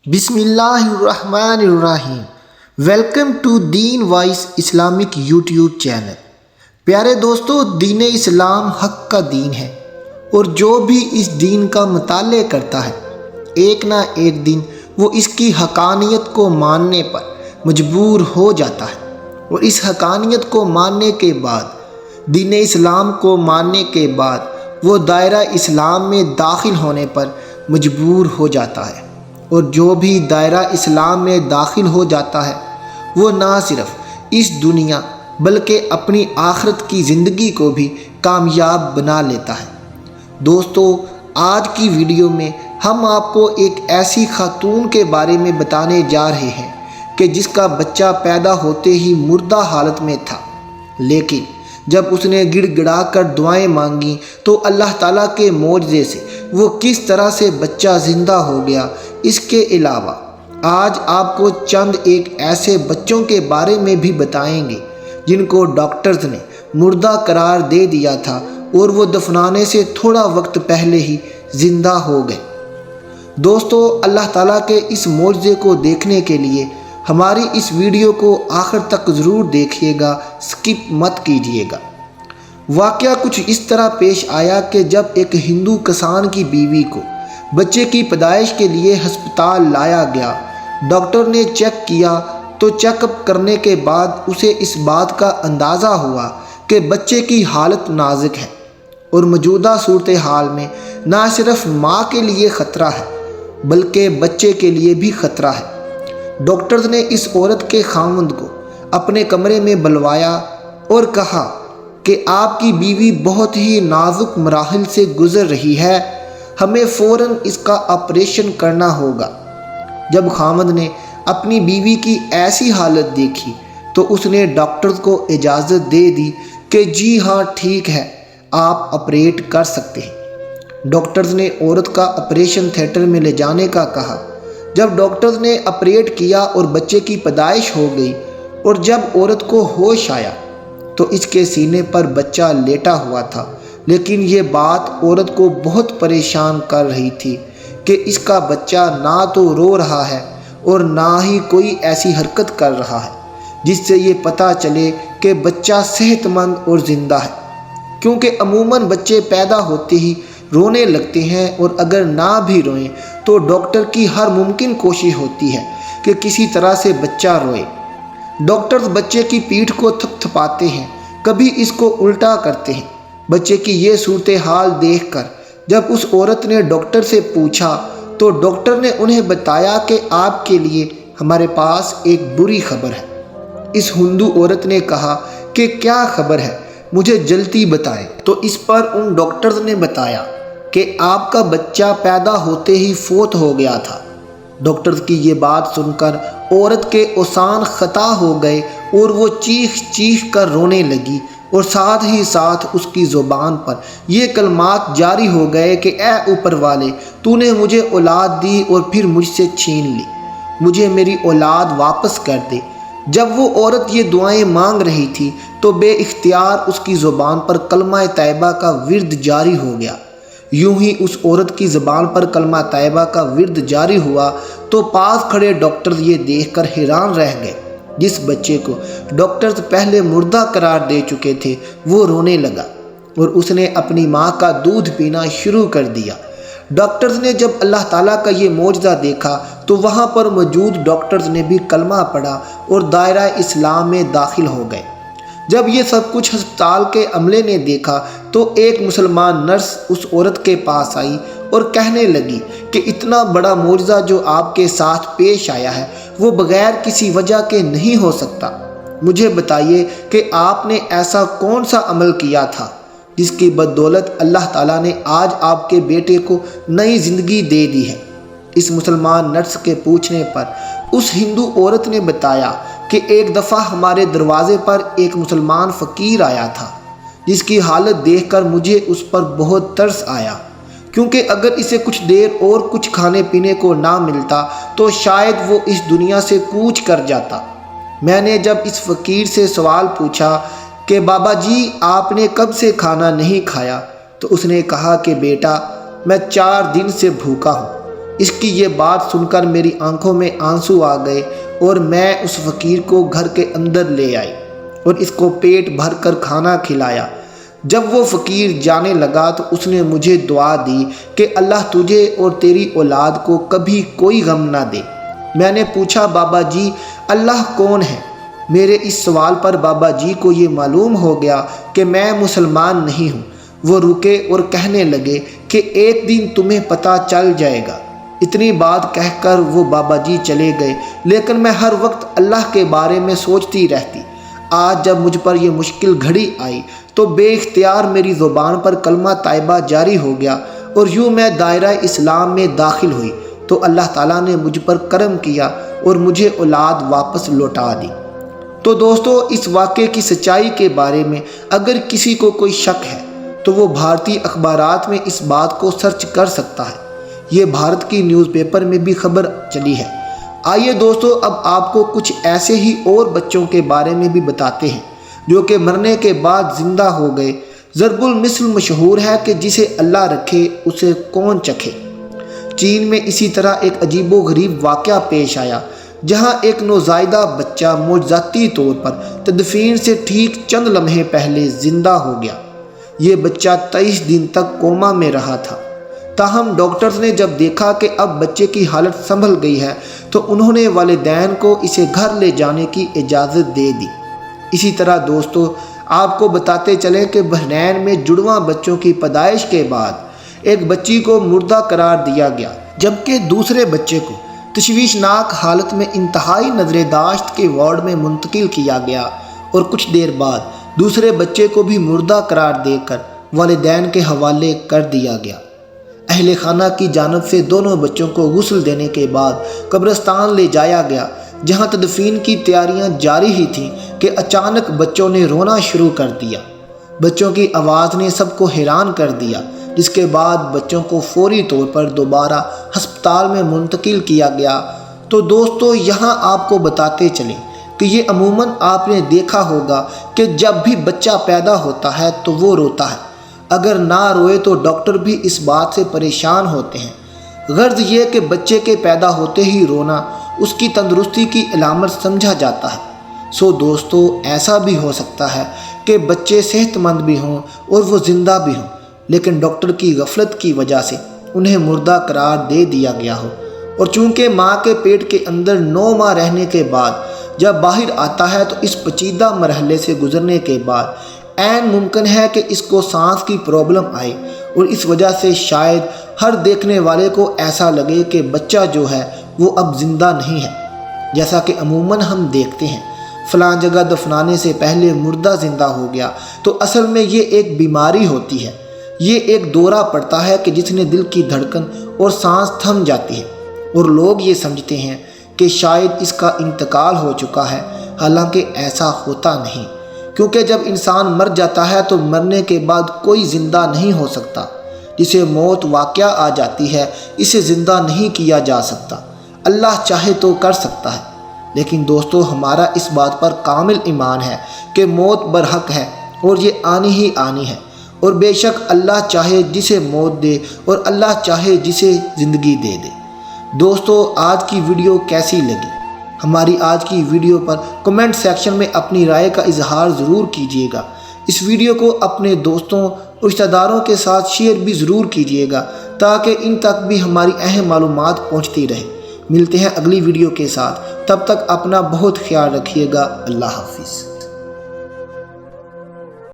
بسم اللہ الرحمن الرحیم۔ Welcome to Deen voice Islamic YouTube channel. پیارے دوستو، دین اسلام حق کا دین ہے اور جو بھی اس دین کا مطالعہ کرتا ہے ایک نہ ایک دن وہ اس کی حقانیت کو ماننے پر مجبور ہو جاتا ہے، اور اس حقانیت کو ماننے کے بعد، دین اسلام کو ماننے کے بعد وہ دائرہ اسلام میں داخل ہونے پر مجبور ہو جاتا ہے۔ اور جو بھی دائرہ اسلام میں داخل ہو جاتا ہے وہ نہ صرف اس دنیا بلکہ اپنی آخرت کی زندگی کو بھی کامیاب بنا لیتا ہے۔ دوستو، آج کی ویڈیو میں ہم آپ کو ایک ایسی خاتون کے بارے میں بتانے جا رہے ہیں کہ جس کا بچہ پیدا ہوتے ہی مردہ حالت میں تھا، لیکن جب اس نے گڑ گڑا کر دعائیں مانگیں تو اللہ تعالیٰ کے معجزے سے وہ کس طرح سے بچہ زندہ ہو گیا۔ اس کے علاوہ آج آپ کو چند ایک ایسے بچوں کے بارے میں بھی بتائیں گے جن کو ڈاکٹرز نے مردہ قرار دے دیا تھا اور وہ دفنانے سے تھوڑا وقت پہلے ہی زندہ ہو گئے۔ دوستو، اللہ تعالیٰ کے اس معجزے کو دیکھنے کے لیے ہماری اس ویڈیو کو آخر تک ضرور دیکھیے گا، سکپ مت کیجیے گا۔ واقعہ کچھ اس طرح پیش آیا کہ جب ایک ہندو کسان کی بیوی کو بچے کی پیدائش کے لیے ہسپتال لایا گیا، ڈاکٹر نے چیک کیا تو چیک اپ کرنے کے بعد اسے اس بات کا اندازہ ہوا کہ بچے کی حالت نازک ہے اور موجودہ صورتحال میں نہ صرف ماں کے لیے خطرہ ہے بلکہ بچے کے لیے بھی خطرہ ہے۔ ڈاکٹرز نے اس عورت کے خاوند کو اپنے کمرے میں بلوایا اور کہا کہ آپ کی بیوی بہت ہی نازک مراحل سے گزر رہی ہے، ہمیں فوراً اس کا آپریشن کرنا ہوگا۔ جب خاوند نے اپنی بیوی کی ایسی حالت دیکھی تو اس نے ڈاکٹرز کو اجازت دے دی کہ جی ہاں ٹھیک ہے، آپ آپریٹ کر سکتے ہیں۔ ڈاکٹرز نے عورت کا آپریشن تھیٹر میں لے جانے کا کہا۔ جب ڈاکٹرز نے آپریٹ کیا اور بچے کی پیدائش ہو گئی اور جب عورت کو ہوش آیا تو اس کے سینے پر بچہ لیٹا ہوا تھا، لیکن یہ بات عورت کو بہت پریشان کر رہی تھی کہ اس کا بچہ نہ تو رو رہا ہے اور نہ ہی کوئی ایسی حرکت کر رہا ہے جس سے یہ پتہ چلے کہ بچہ صحت مند اور زندہ ہے، کیونکہ عموماً بچے پیدا ہوتے ہی رونے لگتے ہیں اور اگر نہ بھی روئیں تو ڈاکٹر کی ہر ممکن کوشش ہوتی ہے کہ کسی طرح سے بچہ روئے۔ ڈاکٹرز بچے کی پیٹھ کو تھپ تھپاتے ہیں، کبھی اس کو الٹا کرتے ہیں۔ بچے کی یہ صورتحال دیکھ کر جب اس عورت نے ڈاکٹر سے پوچھا تو ڈاکٹر نے انہیں بتایا کہ آپ کے لیے ہمارے پاس ایک بری خبر ہے۔ اس ہندو عورت نے کہا کہ کیا خبر ہے، مجھے جلدی بتائیں۔ تو اس پر ان ڈاکٹرز نے بتایا کہ آپ کا بچہ پیدا ہوتے ہی فوت ہو گیا تھا۔ ڈاکٹرز کی یہ بات سن کر عورت کے اوسان خطا ہو گئے اور وہ چیخ چیخ کر رونے لگی اور ساتھ ہی ساتھ اس کی زبان پر یہ کلمات جاری ہو گئے کہ اے اوپر والے، تو نے مجھے اولاد دی اور پھر مجھ سے چھین لی، مجھے میری اولاد واپس کر دے۔ جب وہ عورت یہ دعائیں مانگ رہی تھی تو بے اختیار اس کی زبان پر کلمہ طیبہ کا ورد جاری ہو گیا۔ یوں ہی اس عورت کی زبان پر کلمہ طیبہ کا ورد جاری ہوا تو پاس کھڑے ڈاکٹر یہ دیکھ کر حیران رہ گئے۔ جس بچے کو ڈاکٹرز پہلے مردہ قرار دے چکے تھے وہ رونے لگا اور اس نے اپنی ماں کا دودھ پینا شروع کر دیا۔ ڈاکٹرز نے جب اللہ تعالیٰ کا یہ معجزہ دیکھا تو وہاں پر موجود ڈاکٹرز نے بھی کلمہ پڑھا اور دائرہ اسلام میں داخل ہو گئے۔ جب یہ سب کچھ ہسپتال کے عملے نے دیکھا تو ایک مسلمان نرس اس عورت کے پاس آئی اور کہنے لگی کہ اتنا بڑا معجزہ جو آپ کے ساتھ پیش آیا ہے وہ بغیر کسی وجہ کے نہیں ہو سکتا۔ مجھے بتائیے کہ آپ نے ایسا کون سا عمل کیا تھا جس کی بدولت اللہ تعالیٰ نے آج آپ کے بیٹے کو نئی زندگی دے دی ہے۔ اس مسلمان نرس کے پوچھنے پر اس ہندو عورت نے بتایا کہ ایک دفعہ ہمارے دروازے پر ایک مسلمان فقیر آیا تھا جس کی حالت دیکھ کر مجھے اس پر بہت ترس آیا، کیونکہ اگر اسے کچھ دیر اور کچھ کھانے پینے کو نہ ملتا تو شاید وہ اس دنیا سے کوچ کر جاتا۔ میں نے جب اس فقیر سے سوال پوچھا کہ بابا جی آپ نے کب سے کھانا نہیں کھایا تو اس نے کہا کہ بیٹا میں 4 دن سے بھوکا ہوں، اس کی یہ بات سن کر میری آنکھوں میں آنسو آ گئے اور میں اس فقیر کو گھر کے اندر لے آئی اور اس کو پیٹ بھر کر کھانا کھلایا۔ جب وہ فقیر جانے لگا تو اس نے مجھے دعا دی کہ اللہ تجھے اور تیری اولاد کو کبھی کوئی غم نہ دے۔ میں نے پوچھا بابا جی اللہ کون ہے؟ میرے اس سوال پر بابا جی کو یہ معلوم ہو گیا کہ میں مسلمان نہیں ہوں۔ وہ رکے اور کہنے لگے کہ ایک دن تمہیں پتہ چل جائے گا۔ اتنی بات کہہ کر وہ بابا جی چلے گئے، لیکن میں ہر وقت اللہ کے بارے میں سوچتی رہتی۔ آج جب مجھ پر یہ مشکل گھڑی آئی تو بے اختیار میری زبان پر کلمہ طیبہ جاری ہو گیا اور یوں میں دائرہ اسلام میں داخل ہوئی تو اللہ تعالیٰ نے مجھ پر کرم کیا اور مجھے اولاد واپس لوٹا دی۔ تو دوستو، اس واقعے کی سچائی کے بارے میں اگر کسی کو کوئی شک ہے تو وہ بھارتی اخبارات میں اس بات کو سرچ کر سکتا ہے۔ یہ بھارت کی نیوز پیپر میں بھی خبر چلی ہے۔ آئیے دوستو، اب آپ کو کچھ ایسے ہی اور بچوں کے بارے میں بھی بتاتے ہیں جو کہ مرنے کے بعد زندہ ہو گئے۔ ضرب المثل مشہور ہے کہ جسے اللہ رکھے اسے کون چکھے۔ چین میں اسی طرح ایک عجیب و غریب واقعہ پیش آیا جہاں ایک نوزائیدہ بچہ معجزاتی طور پر تدفین سے ٹھیک چند لمحے پہلے زندہ ہو گیا۔ یہ بچہ 23 دن تک کوما میں رہا تھا۔ تاہم ڈاکٹرز نے جب دیکھا کہ اب بچے کی حالت سنبھل گئی ہے تو انہوں نے والدین کو اسے گھر لے جانے کی اجازت دے دی۔ اسی طرح دوستو، آپ کو بتاتے چلیں کہ بحرین میں جڑواں بچوں کی پیدائش کے بعد ایک بچی کو مردہ قرار دیا گیا، جبکہ دوسرے بچے کو تشویشناک حالت میں انتہائی نظرداشت کے وارڈ میں منتقل کیا گیا اور کچھ دیر بعد دوسرے بچے کو بھی مردہ قرار دے کر والدین کے حوالے کر دیا گیا۔ اہل خانہ کی جانب سے دونوں بچوں کو غسل دینے کے بعد قبرستان لے جایا گیا جہاں تدفین کی تیاریاں جاری ہی تھیں کہ اچانک بچوں نے رونا شروع کر دیا۔ بچوں کی آواز نے سب کو حیران کر دیا، جس کے بعد بچوں کو فوری طور پر دوبارہ ہسپتال میں منتقل کیا گیا۔ تو دوستو، یہاں آپ کو بتاتے چلیں کہ یہ عموماً آپ نے دیکھا ہوگا کہ جب بھی بچہ پیدا ہوتا ہے تو وہ روتا ہے۔ اگر نہ روئے تو ڈاکٹر بھی اس بات سے پریشان ہوتے ہیں۔ غرض یہ کہ بچے کے پیدا ہوتے ہی رونا اس کی تندرستی کی علامت سمجھا جاتا ہے۔ سو دوستو، ایسا بھی ہو سکتا ہے کہ بچے صحت مند بھی ہوں اور وہ زندہ بھی ہوں، لیکن ڈاکٹر کی غفلت کی وجہ سے انہیں مردہ قرار دے دیا گیا ہو، اور چونکہ ماں کے پیٹ کے اندر 9 ماہ رہنے کے بعد جب باہر آتا ہے تو اس پیچیدہ مرحلے سے گزرنے کے بعد عین ممکن ہے کہ اس کو سانس کی پرابلم آئے، اور اس وجہ سے شاید ہر دیکھنے والے کو ایسا لگے کہ بچہ جو ہے وہ اب زندہ نہیں ہے۔ جیسا کہ عموماً ہم دیکھتے ہیں فلاں جگہ دفنانے سے پہلے مردہ زندہ ہو گیا، تو اصل میں یہ ایک بیماری ہوتی ہے۔ یہ ایک دورہ پڑتا ہے کہ جس نے دل کی دھڑکن اور سانس تھم جاتی ہے، اور لوگ یہ سمجھتے ہیں کہ شاید اس کا انتقال ہو چکا ہے، حالانکہ ایسا ہوتا نہیں، کیونکہ جب انسان مر جاتا ہے تو مرنے کے بعد کوئی زندہ نہیں ہو سکتا۔ جسے موت واقعہ آ جاتی ہے اسے زندہ نہیں کیا جا سکتا۔ اللہ چاہے تو کر سکتا ہے، لیکن دوستو، ہمارا اس بات پر کامل ایمان ہے کہ موت برحق ہے اور یہ آنی ہی آنی ہے، اور بے شک اللہ چاہے جسے موت دے اور اللہ چاہے جسے زندگی دے دے۔ دوستو، آج کی ویڈیو کیسی لگی؟ ہماری آج کی ویڈیو پر کمنٹ سیکشن میں اپنی رائے کا اظہار ضرور کیجیے گا۔ اس ویڈیو کو اپنے دوستوں اور رشتہ داروں کے ساتھ شیئر بھی ضرور کیجیے گا تاکہ ان تک بھی ہماری اہم معلومات پہنچتی رہے۔ ملتے ہیں اگلی ویڈیو کے ساتھ، تب تک اپنا بہت خیال رکھیے گا۔ اللہ حافظ۔